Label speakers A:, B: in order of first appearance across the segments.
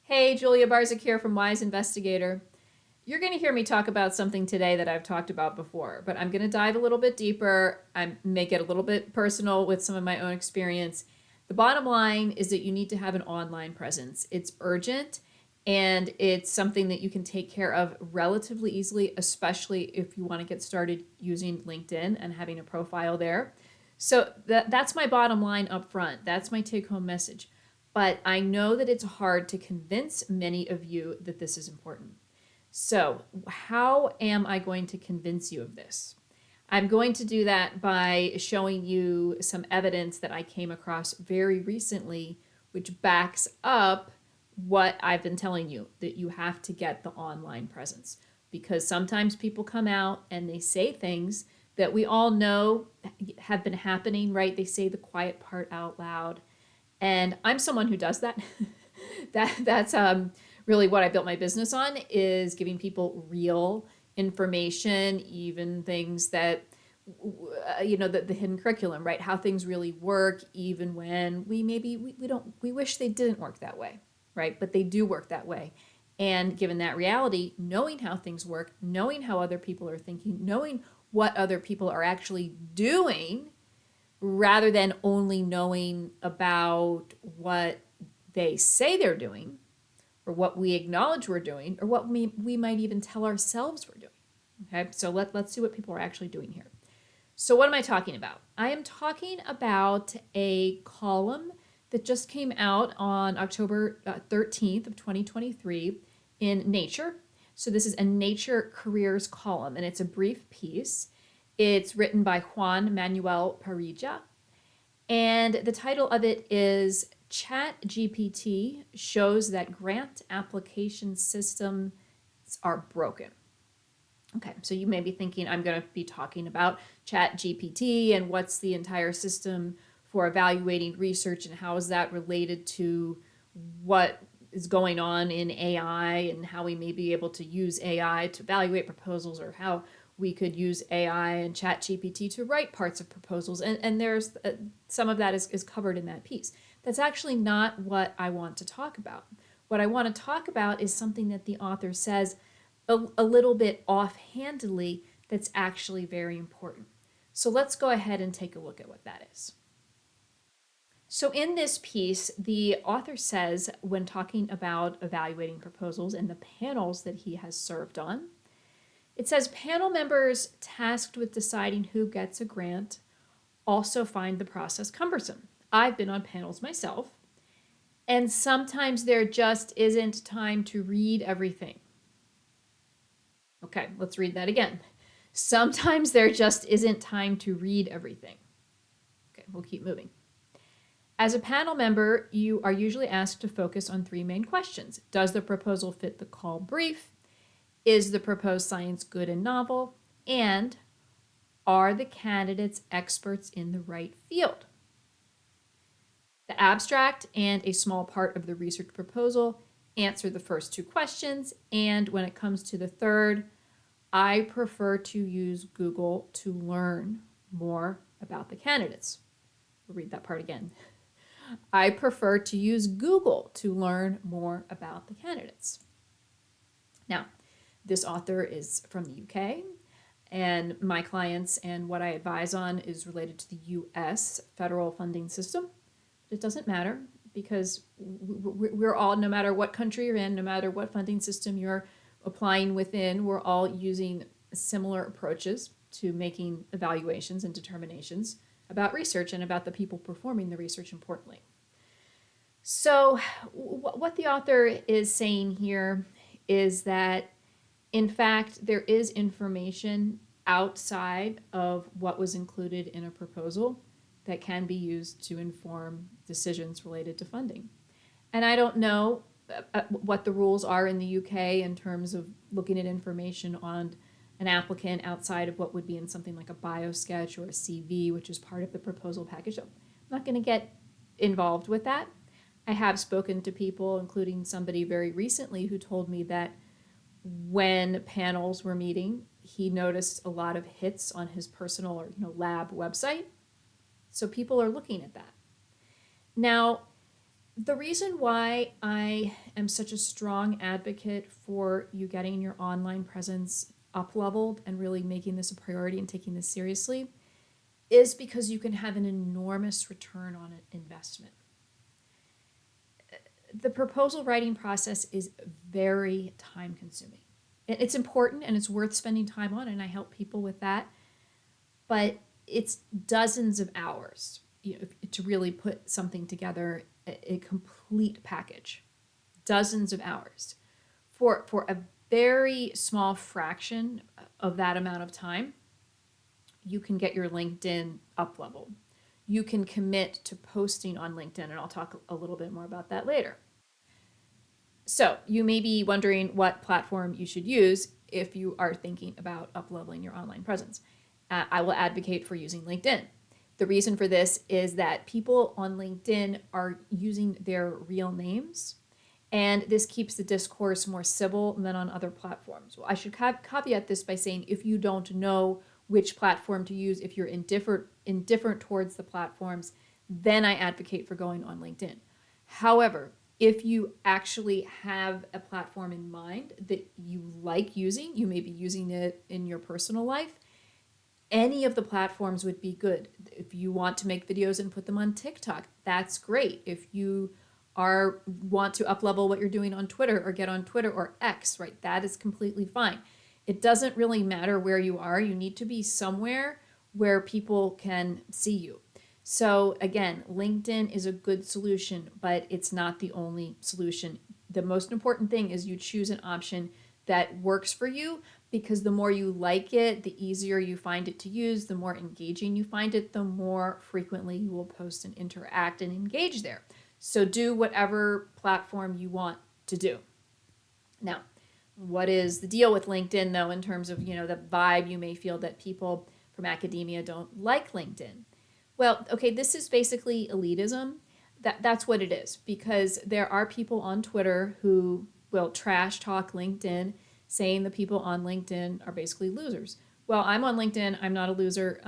A: Hey, Julia Barzyk here from Wise Investigator. You're going to hear me talk about something today that I've talked about before, but I'm going to dive a little bit deeper. I may get a little bit personal with some of my own experience. The bottom line is that you need to have an online presence. It's urgent and it's something that you can take care of relatively easily, especially if you want to get started using LinkedIn and having a profile there. So that's my bottom line up front. That's my take home message. But I know that it's hard to convince many of you that this is important. So, how am I going to convince you of this? I'm going to do that by showing you some evidence that I came across very recently, which backs up what I've been telling you, that you have to get the online presence. Because sometimes people come out and they say things that we all know have been happening, right? They say the quiet part out loud. And I'm someone who does that. That's really what I built my business on, is giving people real information, even things that the hidden curriculum, right? How things really work, even when we wish they didn't work that way, right? But they do work that way. And given that reality, knowing how things work, knowing how other people are thinking, knowing what other people are actually doing, rather than only knowing about what they say they're doing, or what we acknowledge we're doing, or what we might even tell ourselves we're doing. Okay, so let's see what people are actually doing here. So what am I talking about? I am talking about a column that just came out on October 13th of 2023 in Nature. So this is a Nature Careers column, and it's a brief piece. It's written by Juan Manuel Parrilla, and the title of it is ChatGPT Shows That Grant Application Systems Are Broken. Okay, so you may be thinking I'm going to be talking about ChatGPT and what's the entire system for evaluating research and how is that related to what is going on in AI and how we may be able to use AI to evaluate proposals, or how we could use AI and ChatGPT to write parts of proposals. And there's some of that is covered in that piece. That's actually not what I want to talk about. What I want to talk about is something that the author says a little bit offhandedly that's actually very important. So let's go ahead and take a look at what that is. So in this piece, the author says, when talking about evaluating proposals and the panels that he has served on, it says panel members tasked with deciding who gets a grant also find the process cumbersome. I've been on panels myself, and sometimes there just isn't time to read everything. Okay, let's read that again. Sometimes there just isn't time to read everything. Okay, we'll keep moving. As a panel member, you are usually asked to focus on three main questions. Does the proposal fit the call brief? Is the proposed science good and novel? And are the candidates experts in the right field? The abstract and a small part of the research proposal answer the first two questions. And when it comes to the third, I prefer to use Google to learn more about the candidates. We'll read that part again. I prefer to use Google to learn more about the candidates. Now, this author is from the UK, and my clients and what I advise on is related to the US federal funding system. But it doesn't matter, because we're all, no matter what country you're in, no matter what funding system you're applying within, we're all using similar approaches to making evaluations and determinations about research and about the people performing the research, importantly. So what the author is saying here is that, in fact, there is information outside of what was included in a proposal that can be used to inform decisions related to funding. And I don't know what the rules are in the UK in terms of looking at information on an applicant outside of what would be in something like a biosketch or a CV, which is part of the proposal package. So I'm not going to get involved with that. I have spoken to people, including somebody very recently, who told me that when panels were meeting, he noticed a lot of hits on his personal or lab website. So people are looking at that. Now, The reason why I am such a strong advocate for you getting your online presence up leveled and really making this a priority and taking this seriously is because you can have an enormous return on an investment. The proposal writing process is very time consuming. It's important and it's worth spending time on, and I help people with that, but it's dozens of hours, to really put something together, a complete package. Dozens of hours for a very small fraction of that amount of time. You can get your LinkedIn up leveled. You can commit to posting on LinkedIn, and I'll talk a little bit more about that later. So you may be wondering what platform you should use if you are thinking about up-leveling your online presence. I will advocate for using LinkedIn. The reason for this is that people on LinkedIn are using their real names, and this keeps the discourse more civil than on other platforms. Well, I should caveat this by saying if you don't know which platform to use, if you're indifferent towards the platforms, then I advocate for going on LinkedIn. However, if you actually have a platform in mind that you like using, you may be using it in your personal life, any of the platforms would be good. If you want to make videos and put them on TikTok, that's great. If you want to up-level what you're doing on Twitter or get on Twitter or X, right, that is completely fine. It doesn't really matter where you are. You need to be somewhere where people can see you. So again, LinkedIn is a good solution, but it's not the only solution. The most important thing is you choose an option that works for you, because the more you like it, the easier you find it to use, the more engaging you find it, the more frequently you will post and interact and engage there. So do whatever platform you want to do. Now, what is the deal with LinkedIn though, in terms of, the vibe you may feel that people from academia don't like LinkedIn? Well, okay, this is basically elitism. That's what it is, because there are people on Twitter who will trash talk LinkedIn, saying the people on LinkedIn are basically losers. Well, I'm on LinkedIn. I'm not a loser.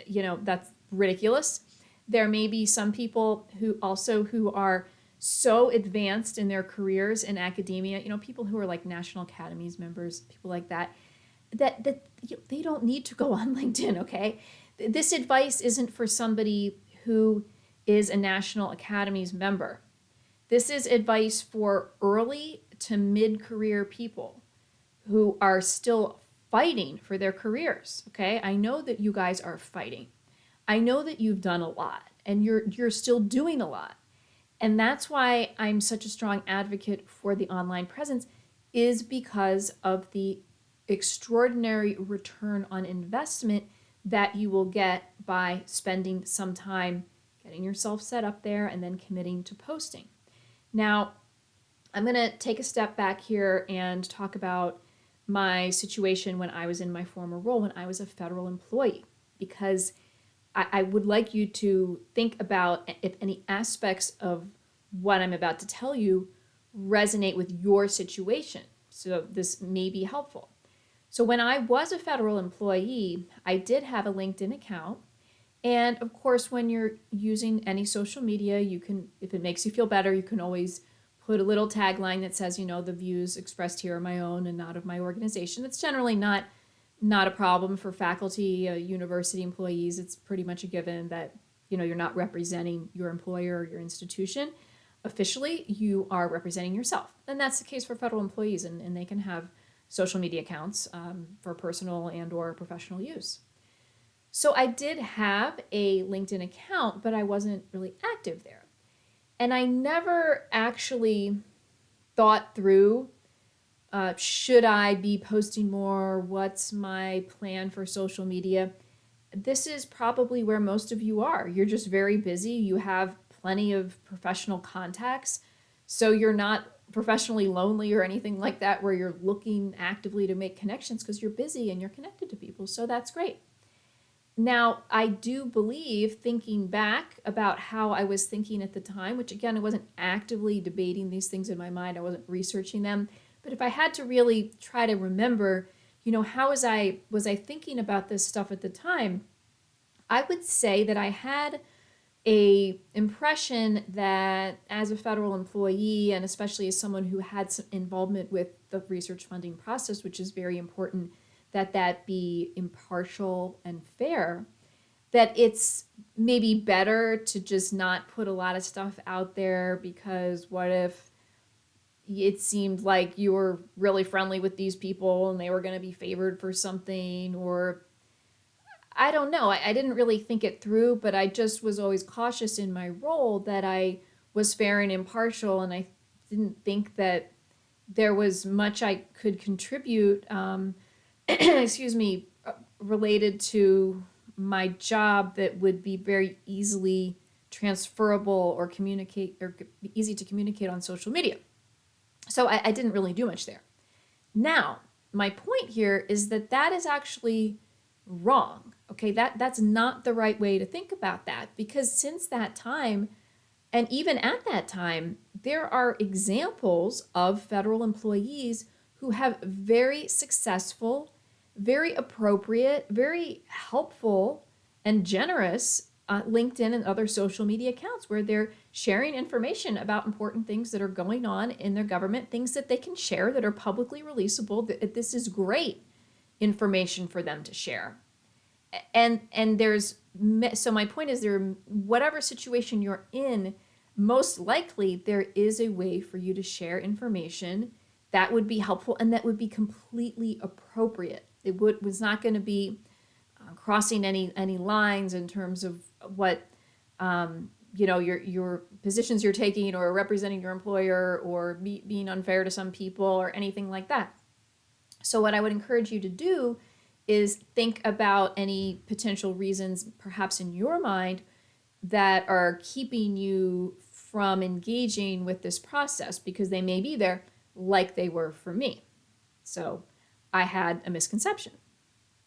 A: That's ridiculous. There may be some people who are so advanced in their careers in academia, people who are like National Academies members, people like that they don't need to go on LinkedIn, okay? This advice isn't for somebody who is a National Academies member. This is advice for early to mid-career people who are still fighting for their careers, okay? I know that you guys are fighting. I know that you've done a lot, and you're still doing a lot. And that's why I'm such a strong advocate for the online presence, is because of the extraordinary return on investment that you will get by spending some time getting yourself set up there and then committing to posting. Now, I'm going to take a step back here and talk about my situation when I was in my former role, when I was a federal employee, because I would like you to think about if any aspects of what I'm about to tell you resonate with your situation. So this may be helpful. So when I was a federal employee, I did have a LinkedIn account. And of course, when you're using any social media, you can, if it makes you feel better, you can always put a little tagline that says, the views expressed here are my own and not of my organization. That's generally not a problem for faculty, university employees. It's pretty much a given that, you're not representing your employer or your institution. Officially, you are representing yourself. And that's the case for federal employees, and they can have social media accounts for personal and or professional use. So I did have a LinkedIn account, but I wasn't really active there. And I never actually thought through, should I be posting more? What's my plan for social media? This is probably where most of you are. You're just very busy. You have plenty of professional contacts. So you're not professionally lonely or anything like that, where you're looking actively to make connections, because you're busy and you're connected to people. So that's great. Now, I do believe, thinking back about how I was thinking at the time, which again, I wasn't actively debating these things in my mind, I wasn't researching them, but if I had to really try to remember, how was I thinking about this stuff at the time, I would say that I had a impression that as a federal employee, and especially as someone who had some involvement with the research funding process, which is very important, that that be impartial and fair, that it's maybe better to just not put a lot of stuff out there, because what if it seemed like you were really friendly with these people and they were going to be favored for something, or I don't know. I didn't really think it through, but I just was always cautious in my role that I was fair and impartial, and I didn't think that there was much I could contribute, excuse me, related to my job that would be very easily transferable or communicate or easy to communicate on social media. So I didn't really do much there. Now, my point here is that that is actually wrong. Okay, that's not the right way to think about that, because since that time, and even at that time, there are examples of federal employees who have very successful, very appropriate, very helpful, and generous LinkedIn and other social media accounts where they're sharing information about important things that are going on in their government, things that they can share that are publicly releasable. This is great information for them to share. And there's, so my point is, there, whatever situation you're in, most likely there is a way for you to share information that would be helpful and that would be completely appropriate. It was not going to be crossing any lines in terms of what your positions you're taking, or representing your employer, or being unfair to some people, or anything like that. So what I would encourage you to do is think about any potential reasons, perhaps in your mind, that are keeping you from engaging with this process, because they may be there, like they were for me. So I had a misconception,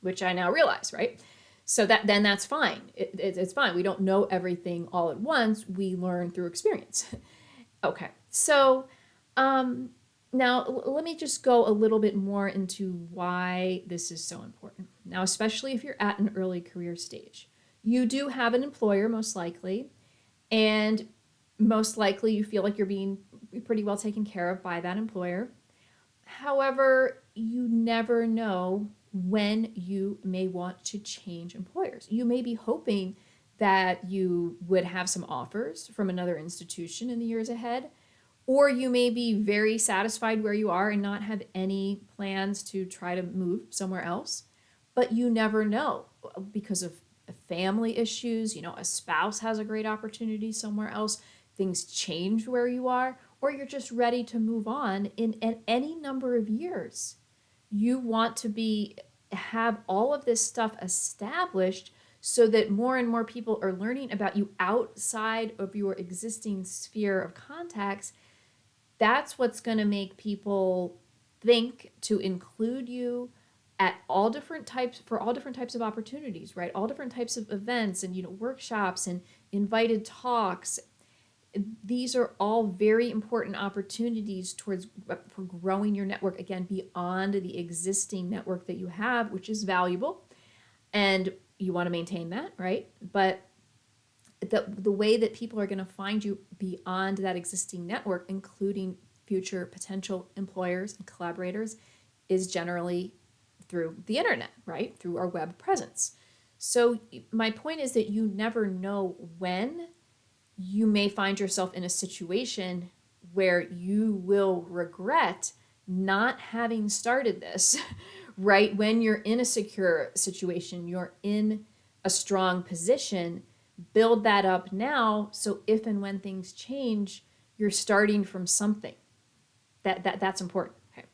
A: which I now realize, right? So then that's fine. It's fine. We don't know everything all at once. We learn through experience. Okay, so now let me just go a little bit more into why this is so important. Now, especially if you're at an early career stage, you do have an employer, most likely, and most likely you feel like you're being pretty well taken care of by that employer. However, you never know when you may want to change employers. You may be hoping that you would have some offers from another institution in the years ahead, or you may be very satisfied where you are and not have any plans to try to move somewhere else. But you never know, because of family issues. A spouse has a great opportunity somewhere else. Things change where you are, or you're just ready to move on in any number of years. You want to have all of this stuff established so that more and more people are learning about you outside of your existing sphere of contacts. That's what's going to make people think to include you at all different types of opportunities, right? All different types of events and workshops and invited talks. These are all very important opportunities for growing your network, again, beyond the existing network that you have, which is valuable, and you want to maintain that, right? But the way that people are going to find you beyond that existing network, including future potential employers and collaborators, is generally through the internet, right? Through our web presence. So my point is that you never know when you may find yourself in a situation where you will regret not having started this, right? When you're in a secure situation, you're in a strong position, build that up now, so if and when things change, you're starting from something. That's important. Okay.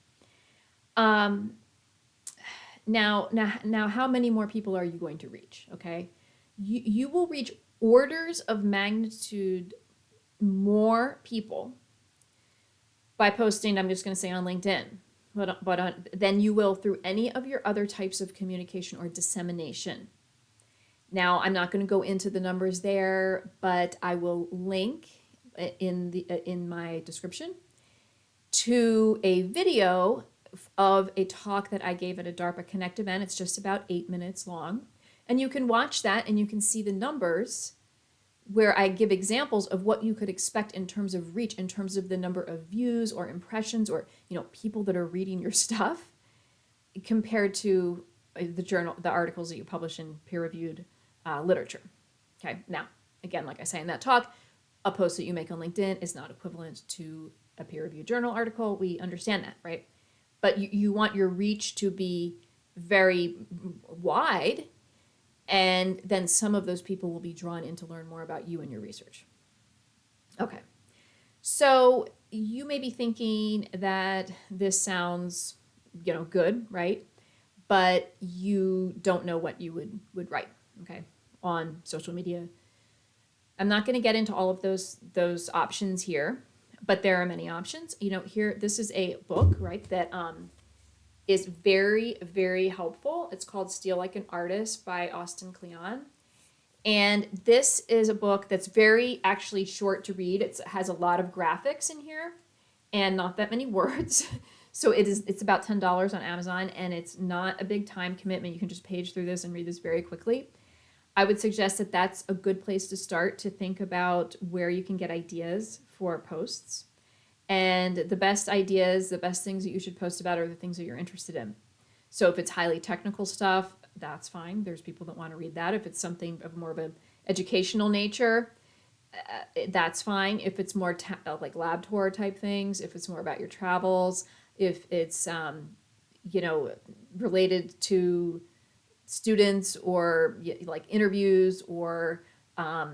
A: Now, how many more people are you going to reach? Okay, you will reach orders of magnitude more people by posting, I'm just going to say on LinkedIn, but than you will through any of your other types of communication or dissemination. Now, I'm not going to go into the numbers there, but I will link in my description to a video of a talk that I gave at a DARPA Connect event. It's just about 8 minutes long. And you can watch that and you can see the numbers where I give examples of what you could expect in terms of reach, in terms of the number of views or impressions or, people that are reading your stuff compared to the articles that you publish in peer-reviewed literature. Okay, now, again, like I say in that talk, a post that you make on LinkedIn is not equivalent to a peer-reviewed journal article. We understand that, right? But you want your reach to be very wide, and then some of those people will be drawn in to learn more about you and your research. Okay, so you may be thinking that this sounds, good, right? But you don't know what you would write, okay, on social media. I'm not going to get into all of those options here, but there are many options. Here, this is a book, right, that is very, very helpful. It's called Steal Like an Artist by Austin Kleon. And this is a book that's very actually short to read. It has a lot of graphics in here and not that many words. So it's about $10 on Amazon, and it's not a big time commitment. You can just page through this and read this very quickly. I would suggest that that's a good place to start to think about where you can get ideas for posts. And the best ideas, the best things that you should post about are the things that you're interested in. So if it's highly technical stuff, that's fine. There's people that want to read that. If it's something of more of an educational nature, that's fine. If it's more like lab tour type things, if it's more about your travels, if it's, related to students or like interviews or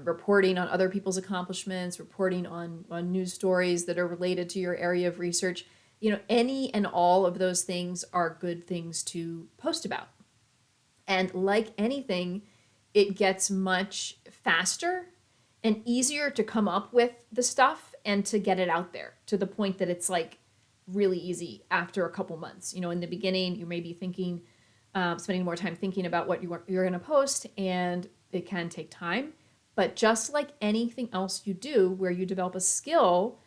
A: reporting on other people's accomplishments, reporting on news stories that are related to your area of research, any and all of those things are good things to post about. And like anything, it gets much faster and easier to come up with the stuff and to get it out there to the point that it's like really easy after a couple months. In the beginning, you may be thinking, spending more time thinking about what you're going to post, and it can take time. But just like anything else you do where you develop a skill,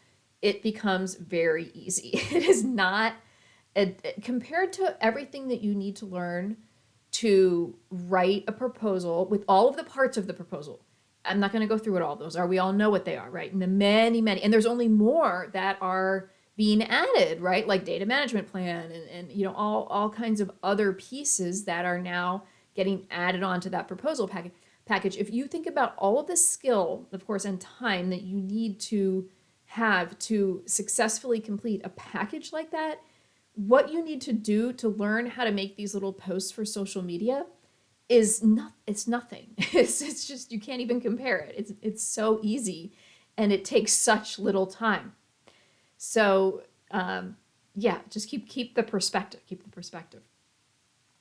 A: it becomes very easy. It is not, compared to everything that you need to learn to write a proposal with all of the parts of the proposal. I'm not going to go through it all. Those are, we all know what they are, right? And the many, and there's only more that are being added, right? Like data management plan and all kinds of other pieces that are now getting added onto that proposal package. If you think about all of the skill, of course, and time that you need to have to successfully complete a package like that, what you need to do to learn how to make these little posts for social media is it's nothing. It's just, you can't even compare it. It's so easy, and it takes such little time. So just keep the perspective.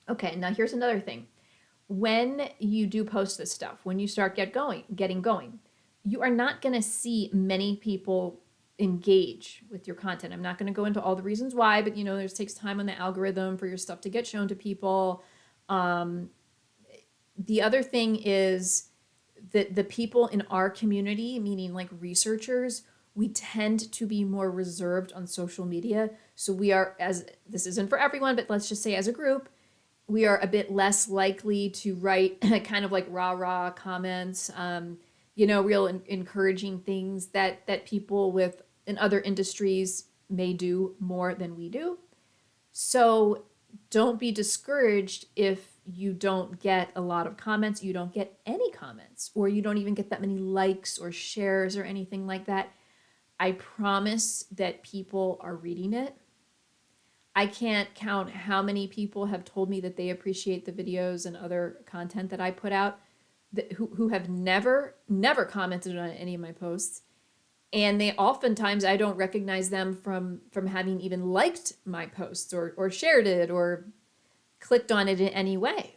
A: Okay, now here's another thing. When you do post this stuff, when you start getting going, you are not going to see many people engage with your content. I'm not going to go into all the reasons why, but it takes time on the algorithm for your stuff to get shown to people. The other thing is that the people in our community, meaning like researchers, we tend to be more reserved on social media. So we are, as this isn't for everyone, but let's just say as a group, we are a bit less likely to write kind of like rah-rah comments, real encouraging things that people in other industries may do more than we do. So don't be discouraged if you don't get a lot of comments, you don't get any comments, or you don't even get that many likes or shares or anything like that. I promise that people are reading it. I can't count how many people have told me that they appreciate the videos and other content that I put out who have never commented on any of my posts. And they oftentimes, I don't recognize them from having even liked my posts or shared it or clicked on it in any way.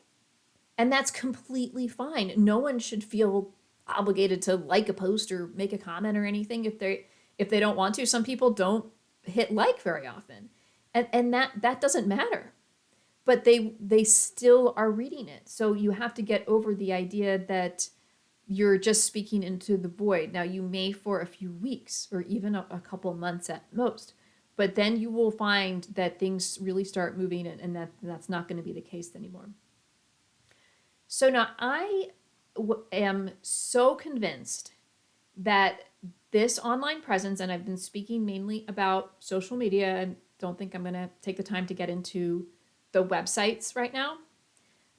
A: And that's completely fine. No one should feel obligated to like a post or make a comment or anything if they don't want to. Some people don't hit like very often. And that doesn't matter. But they still are reading it. So you have to get over the idea that you're just speaking into the void. Now, you may for a few weeks or even a couple months at most, but then you will find that things really start moving, and that's not going to be the case anymore. So now I am so convinced that this online presence, and I've been speaking mainly about social media, and don't think I'm going to take the time to get into the websites right now,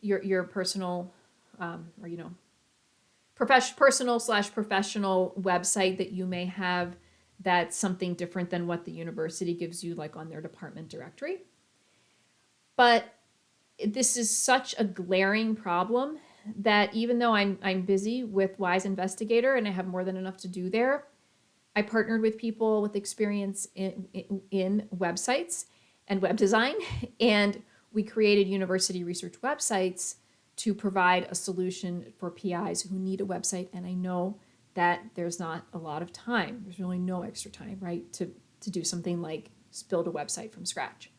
A: your personal, or personal slash professional website that you may have that's something different than what the university gives you, like on their department directory. But this is such a glaring problem that even though I'm busy with Wise Investigator and I have more than enough to do there, I partnered with people with experience in websites and web design, and we created university research websites to provide a solution for PIs who need a website. And I know that there's not a lot of time. There's really no extra time, right, to do something like build a website from scratch.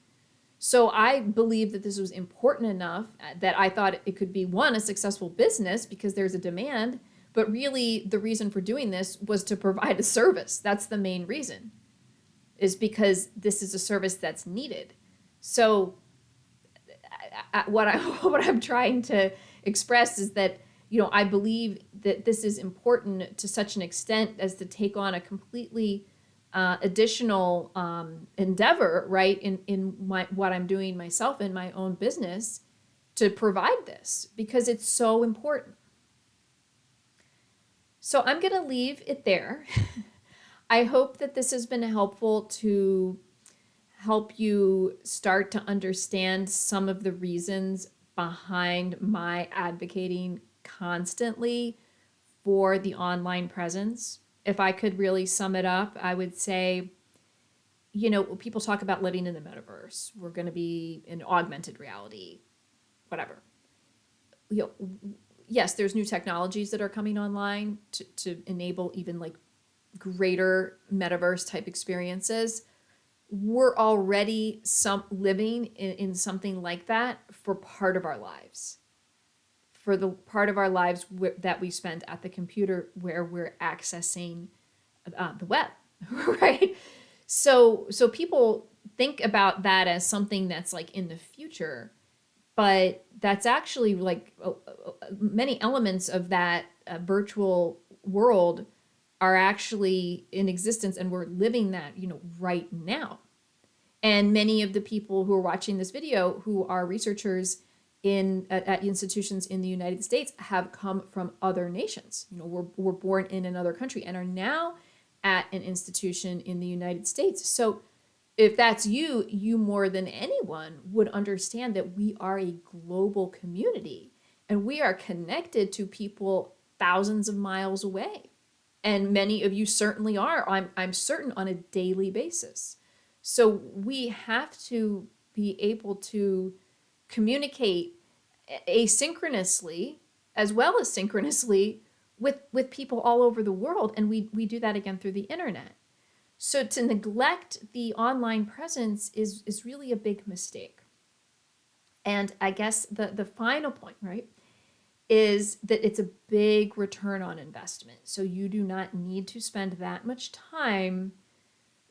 A: So I believe that this was important enough that I thought it could be, one, a successful business because there's a demand, but really the reason for doing this was to provide a service. That's the main reason, is because this is a service that's needed. So what I'm trying to express is that, I believe that this is important to such an extent as to take on a completely additional endeavor, right, in what I'm doing myself in my own business to provide this, because it's so important. So I'm going to leave it there. I hope that this has been helpful to help you start to understand some of the reasons behind my advocating constantly for the online presence. If I could really sum it up, I would say, people talk about living in the metaverse. We're going to be in augmented reality, whatever. Yes, there's new technologies that are coming online to enable even like greater metaverse type experiences. We're already living in something like that for part of our lives. For the part of our lives that we spend at the computer where we're accessing the web, right? So people think about that as something that's like in the future, but that's actually like many elements of that virtual world are actually in existence, and we're living that, right now. And many of the people who are watching this video who are researchers at institutions in the United States have come from other nations. Were born in another country and are now at an institution in the United States. So if that's you more than anyone would understand that we are a global community and we are connected to people thousands of miles away. And many of you certainly are, I'm certain, on a daily basis. So we have to be able to communicate asynchronously as well as synchronously with people all over the world. And we do that again through the internet. So to neglect the online presence is really a big mistake. And I guess the final point, right, is that it's a big return on investment. So you do not need to spend that much time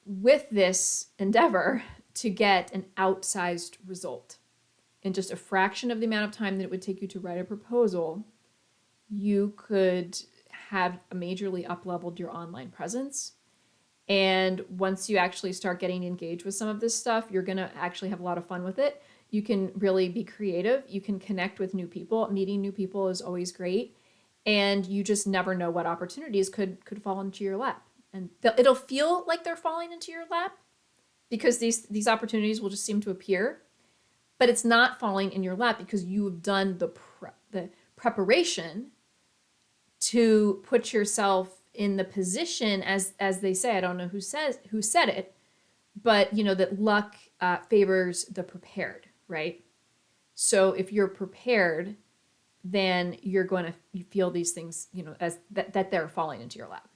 A: with this endeavor to get an outsized result. In just a fraction of the amount of time that it would take you to write a proposal, you could have majorly up-leveled your online presence. And once you actually start getting engaged with some of this stuff, you're going to actually have a lot of fun with it. You can really be creative. You can connect with new people. Meeting new people is always great. And you just never know what opportunities could fall into your lap. And it'll feel like they're falling into your lap because these opportunities will just seem to appear. But it's not falling in your lap because you have done the preparation to put yourself in the position, as they say. I don't know who said it, but that luck favors the prepared, right? So if you're prepared, then you're going to feel these things, as that they're falling into your lap.